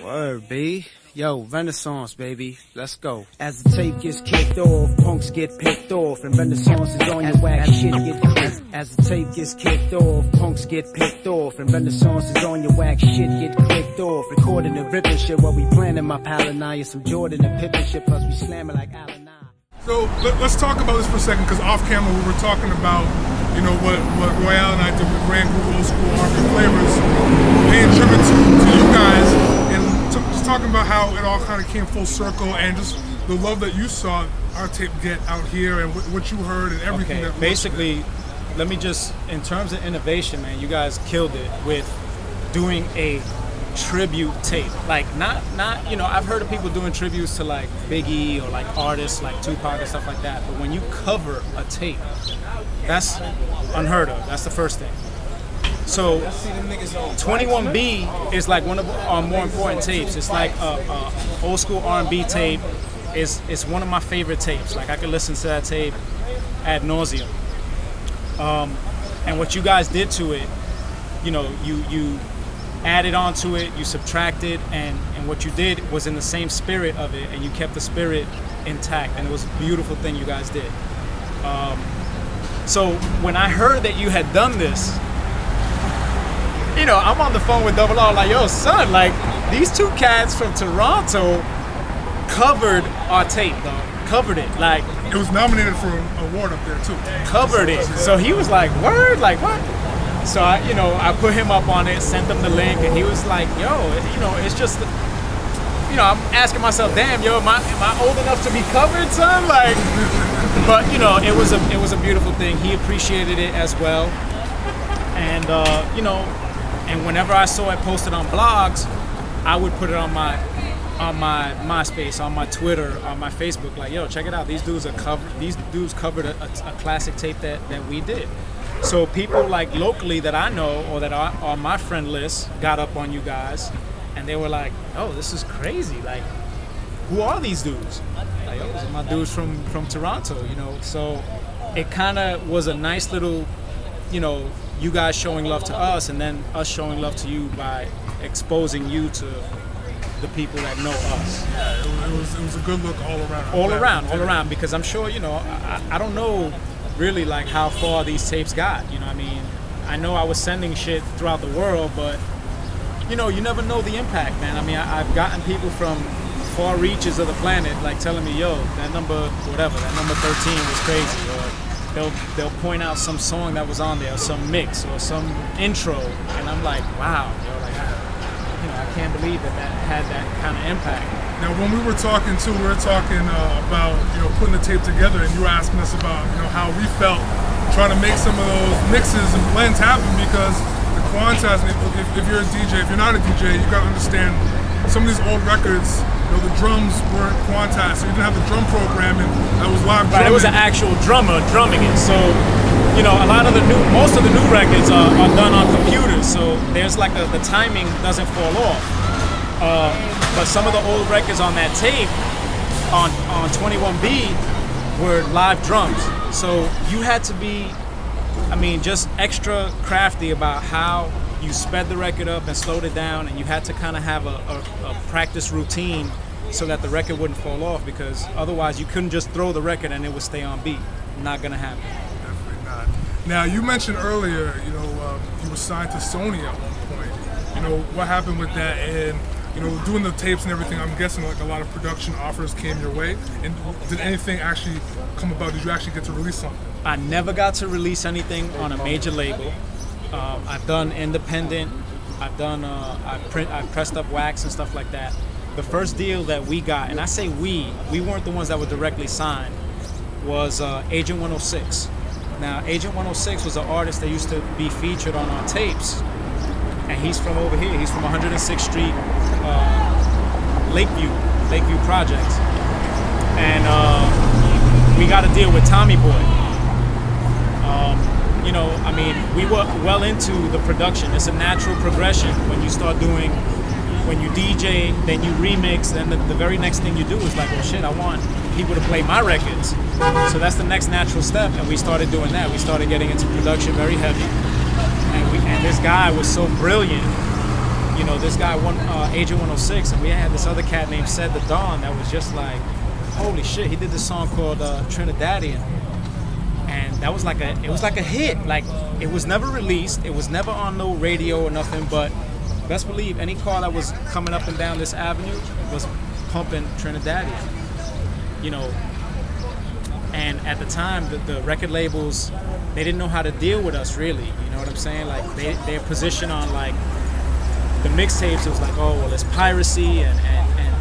Word, B. Yo, Renaissance, baby. Let's go. As the tape gets kicked off, punks get picked off, and Renaissance is on your whack shit get clipped. As the tape gets kicked off, punks get picked off, and Renaissance is on your whack shit get clicked off. Recording and ripping shit while we planning my pal and I, some Jordan and Pippen shit, plus we slamming like Allen. So let's talk about this for a second, because off camera we were talking about, you know, what Royale and I did with Grand Group Old School R&B Flavors, paying tribute to you guys, and just talking about how it all kind of came full circle, and just the love that you saw our tape get out here, and what you heard, and everything. Okay, basically, let me just, in terms of innovation, man, you guys killed it with doing a tribute tape. Like, not you know, I've heard of people doing tributes to like Biggie or like artists like Tupac and stuff like that, but when you cover a tape, that's unheard of. That's the first thing. So 21B is like one of our more important tapes. It's like a old school R&B tape. It's one of my favorite tapes. Like, I could listen to that tape ad nauseum. And what you guys did to it, you know, you added onto it, you subtracted, and what you did was in the same spirit of it, and you kept the spirit intact, and it was a beautiful thing you guys did. So when I heard that you had done this, you know, I'm on the phone with Double R like, yo, son, like, these two cats from Toronto covered our tape, dog. Covered it. Like, it was nominated for an award up there too. Covered it. So he was like, word? Like, what? So I put him up on it, sent him the link, and he was like, yo, you know, it's just, you know, I'm asking myself, damn, yo, am I old enough to be covered, son? Like, but you know, it was a beautiful thing. He appreciated it as well, and you know, and whenever I saw it posted on blogs, I would put it on my MySpace, on my Twitter, on my Facebook, like, yo, check it out. These dudes covered a classic tape that we did. So people like locally that I know or that are on my friend list got up on you guys, and they were like, oh, this is crazy. Like, who are these dudes? Like, oh, these are my dudes from Toronto, you know? So it kind of was a nice little, you know, you guys showing love to us, and then us showing love to you by exposing you to the people that know us. Yeah, it was a good look all around. All around, because I'm sure, you know, I don't know really like how far these tapes got, you know what I mean? I know I was sending shit throughout the world, but you know, you never know the impact, man. I mean, I've gotten people from far reaches of the planet like telling me, yo, that number, whatever, that number 13 was crazy, or they'll point out some song that was on there, or some mix, or some intro, and I'm like, wow, yo, like, you know, I can't believe that had that kind of impact. Now, when we were talking too, we were talking about, you know, putting the tape together, and you were asking us about, you know, how we felt trying to make some of those mixes and blends happen, because the quantizing, if you're a DJ, if you're not a DJ, you gotta understand some of these old records, you know, the drums weren't quantized, so you didn't have the drum programming that was live drumming. Right, it was an actual drummer drumming it, so, you know, most of the new records are done on computers, so there's like the timing doesn't fall off. But some of the old records on that tape, on 21B, were live drums. So you had to be, I mean, just extra crafty about how you sped the record up and slowed it down, and you had to kind of have a practice routine so that the record wouldn't fall off, because otherwise you couldn't just throw the record and it would stay on beat. Not gonna happen. Definitely not. Now, you mentioned earlier, you know, you were signed to Sony at one point. You know, what happened with that? And you know, doing the tapes and everything, I'm guessing like a lot of production offers came your way. And did anything actually come about? Did you actually get to release something? I never got to release anything on a major label. I've done independent. I've done I've pressed up wax and stuff like that. The first deal that we got, and I say we weren't the ones that were directly signed, was Agent 106. Now, Agent 106 was an artist that used to be featured on our tapes. And he's from over here. He's from 106th Street, Lakeview Projects. And we got to deal with Tommy Boy. You know, I mean, we were well into the production. It's a natural progression when you start doing, when you DJ, then you remix, then the very next thing you do is like, well, shit, I want people to play my records. So that's the next natural step, and we started doing that. We started getting into production very heavy. And this guy was so brilliant, you know, this guy, Agent 106, and we had this other cat named Said the Dawn that was just like, holy shit, he did this song called Trinidadian. And that was like it was like a hit. Like, it was never released, it was never on no radio or nothing, but best believe any car that was coming up and down this avenue was pumping Trinidadian, you know. And at the time, the record labels, they didn't know how to deal with us, really. You know what I'm saying? Like, their position on, like, the mixtapes, it was like, oh, well, it's piracy, and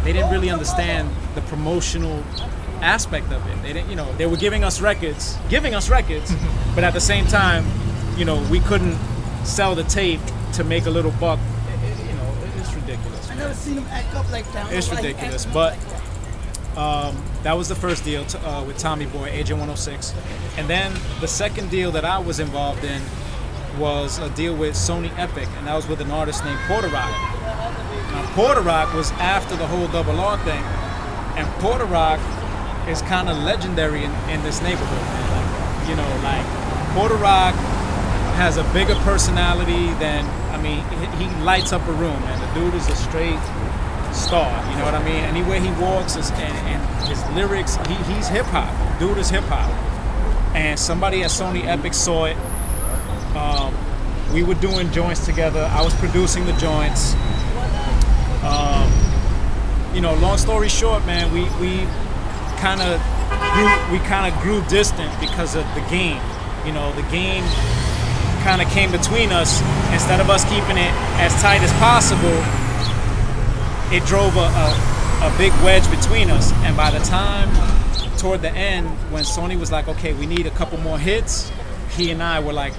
they didn't really understand the promotional aspect of it. They didn't, you know, they were giving us records, but at the same time, you know, we couldn't sell the tape to make a little buck. You know, it's ridiculous. I never seen them act up like that. It's ridiculous, but that was the first deal with Tommy Boy, Agent 106. And then the second deal that I was involved in was a deal with Sony Epic, and that was with an artist named Porter Rock. Now, Porter Rock was after the whole Double R thing, and Porter Rock is kind of legendary in this neighborhood, man. Like, you know, like, Porter Rock has a bigger personality than, I mean, he lights up a room, man. The dude is a straight star, you know what I mean? Anywhere he walks, and his lyrics, he's hip-hop. Dude is hip-hop. And somebody at Sony Epic saw it. We were doing joints together. I was producing the joints. You know, long story short, man, we kind of grew distant because of the game. You know, the game kind of came between us. Instead of us keeping it as tight as possible, it drove a big wedge between us. And by the time, toward the end, when Sony was like, okay, we need a couple more hits, he and I were like,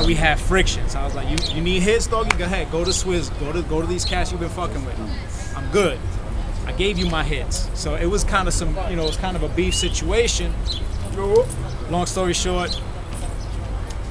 we had frictions. I was like, you need hits, doggy? Go ahead, go to Swizz, go to these cats you've been fucking with. I'm good. I gave you my hits. So it was kind of some, you know, it was kind of a beef situation. Long story short,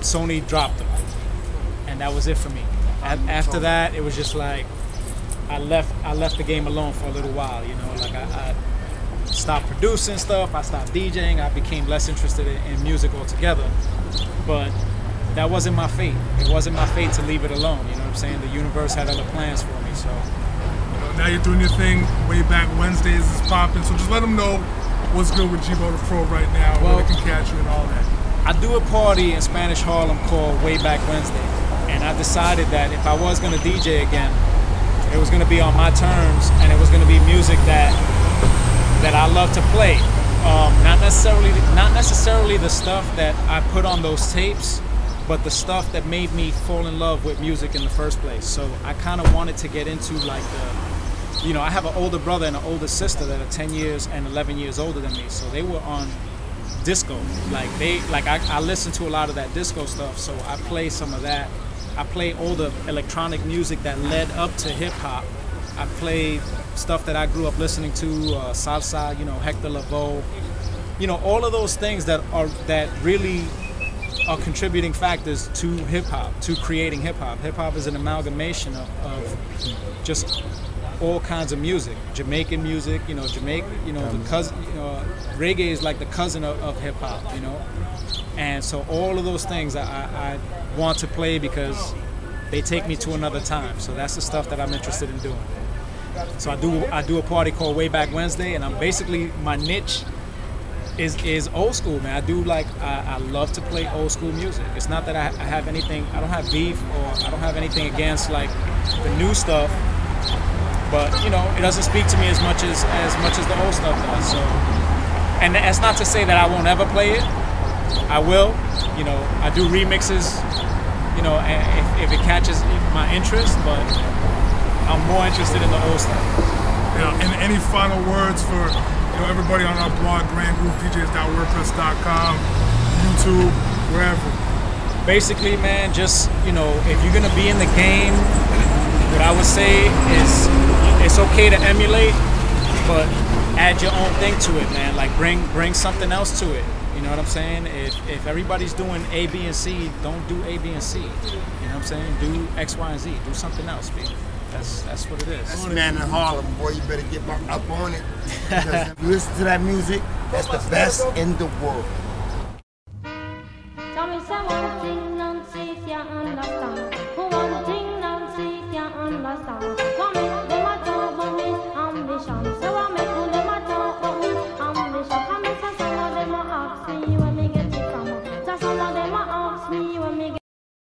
Sony dropped them. And that was it for me. After that, it was just like, I left the game alone for a little while, you know, like I stopped producing stuff, I stopped DJing, I became less interested in music altogether. But that wasn't my fate. It wasn't my fate to leave it alone, you know what I'm saying? The universe had other plans for me, so. You know, now you're doing your thing, Way Back Wednesdays is popping, so just let them know what's good with G-Bo the Pro right now, where they can catch you and all that. I do a party in Spanish Harlem called Way Back Wednesday, and I decided that if I was gonna DJ again, it was gonna be on my terms, and it was gonna be music that I love to play. Not necessarily the stuff that I put on those tapes, but the stuff that made me fall in love with music in the first place. So I kind of wanted to get into, like, you know, I have an older brother and an older sister that are 10 years and 11 years older than me. So they were on disco. I listened to a lot of that disco stuff. So I play some of that. I play all the electronic music that led up to hip hop. I play stuff that I grew up listening to, salsa, you know, Hector Lavoe, you know, all of those things that really are contributing factors to hip-hop, to creating hip-hop. Hip-hop is an amalgamation of just all kinds of music. Jamaican music, you know, the cousin, you know, reggae is like the cousin of hip-hop, you know. And so all of those things I want to play because they take me to another time. So that's the stuff that I'm interested in doing. So I do a party called Way Back Wednesday, and I'm basically, my niche is old school, man. I love to play old school music. It's not that I have anything, I don't have beef, or I don't have anything against, like, the new stuff, but, you know, it doesn't speak to me as much as the old stuff does. So, and that's not to say that I won't ever play it. I will, you know, I do remixes, you know, if it catches my interest, but I'm more interested in the old stuff. Yeah, and any final words for, you know, everybody on our blog, grandgroove-djs.wordpress.com, YouTube, wherever? Basically, man, just, you know, if you're gonna be in the game, what I would say is it's okay to emulate, but add your own thing to it, man. Like, bring something else to it. You know what I'm saying? If everybody's doing A, B, and C, don't do A, B, and C. You know what I'm saying? Do X, Y, and Z. Do something else, baby. That's what it is. That's man in Harlem, boy. You better get up on it. Because if you listen to that music, that's the best in the world.